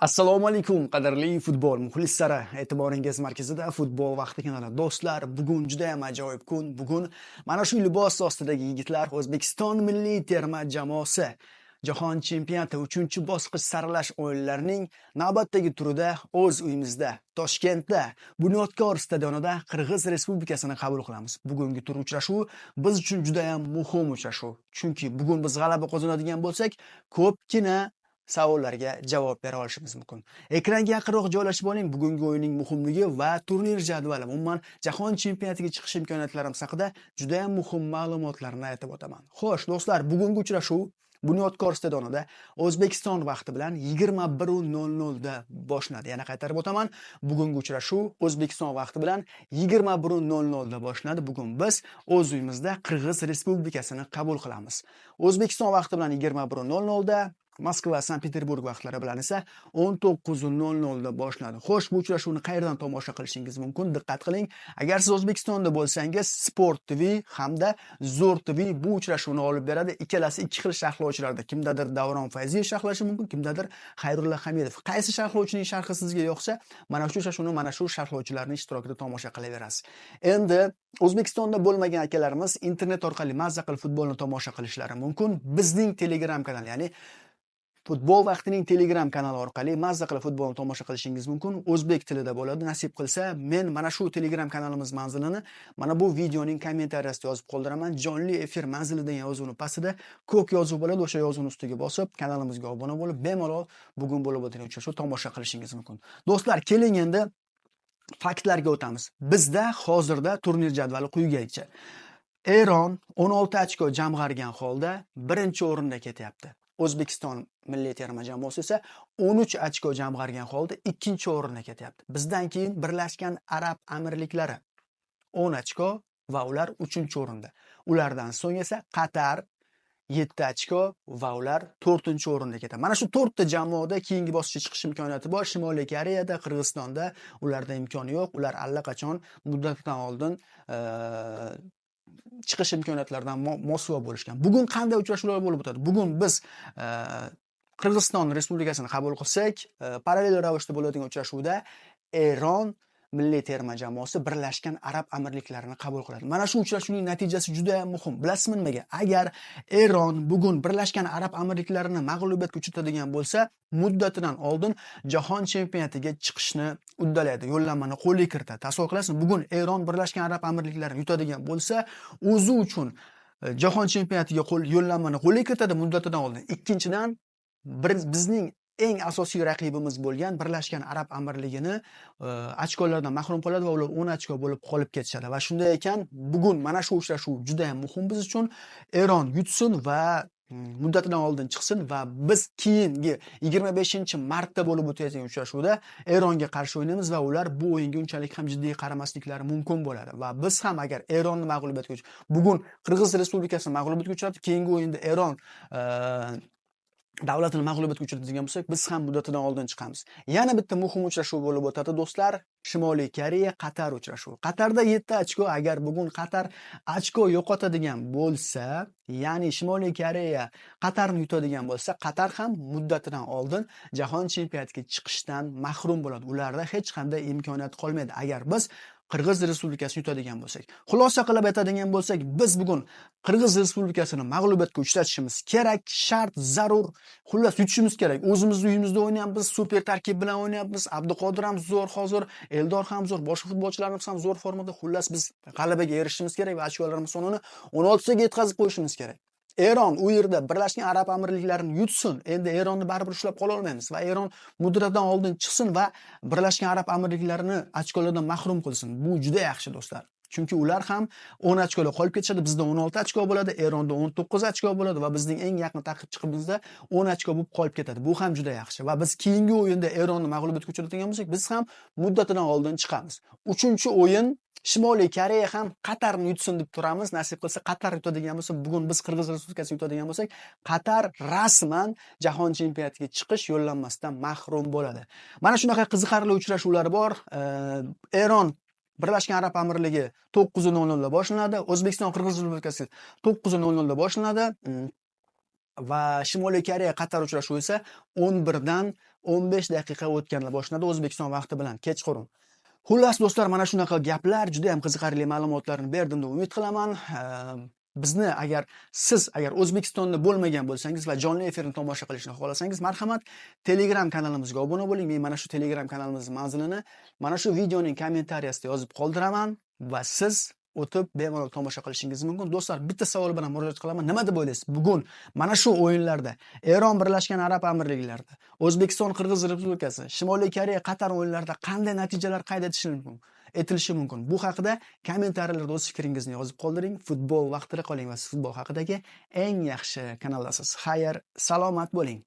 Assalomu alaykum qadrli futbol muxlislari. E'tiboringiz markazida Futbol vaqti kanali. Do'stlar, bugun juda ham ajoyib kun. Bugun mana shu libos ostidagi yigitlar O'zbekiston milliy terma jamoasi Jahon chempionati 3-bosqich saralash o'yinlarining navbatdagi turida o'z uyimizda Toshkentda Bunyodkor stadionida Qirg'iz Respublikasini qabul qilamiz. Bugungi tur uchrashuvi biz uchun juda ham muhim uchrashuv. Chunki bugun biz g'alaba qozonadigan bo'lsak, ko'pgina savollarga javob bera olishimiz mumkin. Ekranga yaqinroq joylashib oling. Bugungi o'yinning muhimligi va turnir jadvali, umuman jahon chempionatiga chiqish imkoniyatlarimiz haqida juda ham muhim ma'lumotlarni aytib o'taman. Xo'sh, do'stlar, bugungi uchrashuv Bunyodkor stadionida O'zbekiston vaqti bilan 21:00 da boshlanadi. Yana qaytarib o'taman, bugungi uchrashuv O'zbekiston vaqti bilan 21:00 da boshlanadi. Bugun biz o'z uyimizda Qirg'iz Respublikasini qabul qilamiz. O'zbekiston vaqti bilan 21:00 da, Moskva, Sankt-Peterburg vaqtlari bilan esa 19:00 da boshlanadi. Xo'sh, bu uchrashuvni qayerdan tomosha qilishingiz mumkin? Diqqat qiling. Agar siz O'zbekistonda bo'lsangiz, Sport TV hamda Zo'r TV bu uchrashuvni olib beradi. Ikkalasi ikki xil sharhlovchilarda. Kimdadir Davron Fayziyev sharhlashi mumkin, kimdadir Xayrulla Hamidov. Qaysi sharhlovchining sharhi sizga yoqsa, mana shu uchrashuvni mana shu sharhlovchilarning ishtirokida tomosha qilaverasiz. Endi O'zbekistonda bo'lmagan akalarimiz internet orqali mazza qilib futbolni tomosha qilishlari mumkin. Bizning Telegram kanal, ya'ni Futbol vaqtining Telegram kanali orqali mazza qilib futbolni tomosha qilishingiz mumkin. O'zbek tilida bo'ladi. Nasib qilsa, men mana shu Telegram kanalimiz manzilini mana bu videoning kommentariyasida yozib qoldiraman. Jonli efir manzili degan yozuvni pastida ko'k yozuv bo'ladi. O'sha yozuvni ustiga bosib, kanalimizga obuna bo'lib, bemalol bugun bo'lib o'tgan uchrashuv tomosha qilishingiz mumkin. Do'stlar, keling endi faktlarga o'tamiz. Bizda hozirda turnir jadvali quyidagicha. Eron 16 ochko jamg'argan holda birinchi o'rinda ketyapti. O'zbekiston milliy terma jamoasi esa 13 ochko jamg'argan holda ikkinchi o'rinda ketyapti. Bizdan keyin Birlashgan Arab Amirliklari 10 ochko va ular 3-o'rinda. Ulardan so'ng esa Qatar 7 ochko va ular 4-o'rinda ketadi. Mana shu 4 ta jamoada keyingi bosqichga chiqish imkoniyati bor. Shimoliy Koreyada, Qirg'izistonda ularda imkoni yo'q. Ular allaqachon muddatdan oldin chiqish imkoniyatlaridan mosuvo bo'lishgan. Bugun qanday uchrashuvlar bo'lib o'tadi? Bugun biz Qirg'iziston Respublikasini qabul qilsak, parallel ravishda bo'ladigan uchrashuvda Eron milliy terma jamoasi Birlashgan Arab Amirliklarini qabul qiladi. Mana shu uchrashuvning natijasi juda ham muhim. Bilasizmi nimaga? Agar Eron bugun Birlashgan Arab Amirliklarini mag'lubiyatga uchratadigan bo'lsa, muddatidan oldin jahon chempionatiga chiqishni uddalaydi, yo'llanmani qo'lga kiritadi. Tasavvur qilasizmi? Bugun Eron Birlashgan Arab Amirliklarini yutadigan bo'lsa, o'zi uchun jahon chempionatiga yo'llanmani qo'lga kiritadi muddatidan oldin. Ikkinchidan, bizning eng asosiy raqibimiz bo'lgan Birlashgan Arab Amirligini ochkolardan mahrum qoladi va ular 10 ochko bo'lib qolib ketishadi. Va shunday ekan, bugun mana shu uchrashuv juda ham muhim biz uchun. Eron yutsin va muddatidan oldin chiqsin va biz keyingi 25-martda bo'lib o'tayotgan uchrashuvda Eronga qarshi o'ynaymiz va ular bu o'yinga unchalik ham jiddiy qaramasliklari mumkin bo'ladi. Va biz ham agar Eronni mag'lubiyatga bugun Qirg'iz Respublikasini mag'lubiyatga uchratib, keyingi o'yinda Eron davlatini mag'lubiyatga uchratadigan bo'lsak, biz ham muddatidan oldin chiqamiz. Yana bitta muhim uchrashuv bo'lib o'tadi, do'stlar. Shimoliy Koreya Qatar uchrashuvi. Qatarda 7 ochko, agar bugun Qatar ochko yo'qotadigan bo'lsa, ya'ni Shimoliy Koreya Qatarni yutadigan bo'lsa, Qatar ham muddatidan oldin jahon chempionatiga chiqishdan mahrum bo'ladi. Ularda hech qanday imkoniyat qolmaydi agar biz Qirg'iz Respublikasini yutadigan bo'lsak. Xulosa qilib aytadigan bo'lsak, biz bugun Qirg'iz Respublikasini mag'lubiyatga uchratishimiz kerak, shart, zarur. Xullas yutishimiz kerak. O'zimizning uyimizda o'ynayapmiz, super tarkib bilan o'ynayapmiz. Abduqodir ham zo'r hozir, Eldor ham zo'r, boshqa futbolchilarimiz ham zo'r formada. Xullas biz g'alabaga erishishimiz kerak va ochkolarimiz sonini 16 ga yetkazib qo'yishimiz kerak. Eron u yerda Birlashgan Arab Amirliklarini yutsin. Endi Eronni baribir ushlab qola olmaymiz va Eron muddatidan oldin chiqsin va Birlashgan Arab Amirliklarini ochkolardan mahrum qilsin. Bu juda yaxshi, do'stlar. Chunki ular ham 10 ochkolar qolib ketishadi. Bizda 16 ochko bo'ladi, Eronda 19 ochko bo'ladi va bizning eng yaqin ta'qibchimizda 10 ochko bo'lib qolib ketadi. Bu ham juda yaxshi va biz keyingi o'yinda Eronni mag'lubiyatga uchratadigan bo'lsak, biz ham muddatidan oldin chiqamiz. 3-o'yin Shimoliy Koreya ham Qatarni yutsin deb turamiz. Nasib qilsa Qatar yutadigan bo'lsa, bugun biz Qirg'iz Respublikasini yutadigan bo'lsak, Qatar rasman jahon chempionatiga chiqish yo'llanmasidan mahrum bo'ladi. Mana shunaqa qiziqarli uchrashuvlar bor. Eron Birlashgan Arab Amirligi 9:00 da boshlanadi. O'zbekiston Qirg'iz Respublikasi 9:00 da boshlanadi. Va Shimoliy Koreya Qatar uchrashuvi esa 11 dan 15 daqiqa o'tganlar boshlanadi O'zbekiston vaqti bilan kechqurun. Xullas do'stlar, mana shunaqa gaplar, juda ham qiziqarli ma'lumotlarni berdim deb umid qilaman. Bizni siz agar O'zbekistonda bo'lmagan bo'lsangiz va jonli efirni tomosha qilishni xohlasangiz, marhamat Telegram kanalimizga obuna bo'ling. Men mana shu Telegram kanalimizning manzilini mana shu videoning kommentariyasida yozib qoldiraman va siz o'tib bemalol tomosha qilishingiz mumkin. Do'stlar, bitta savol bilan murojaat qilaman. Nima deb o'ylaysiz? Bugun mana shu o'yinlarda Eron Birlashgan Arab Amirliklarida, O'zbekiston Qirg'iz Respublikasi, Shimoliy Koreya Qatar o'yinlarida qanday natijalar qayd etilishi mumkin? Bu haqida kommentariyalarda o'z fikringizni yozib qoldiring. Futbol vaqtida qoling va futbol haqidagi eng yaxshi kanaldasiz. Xayr, salomat bo'ling.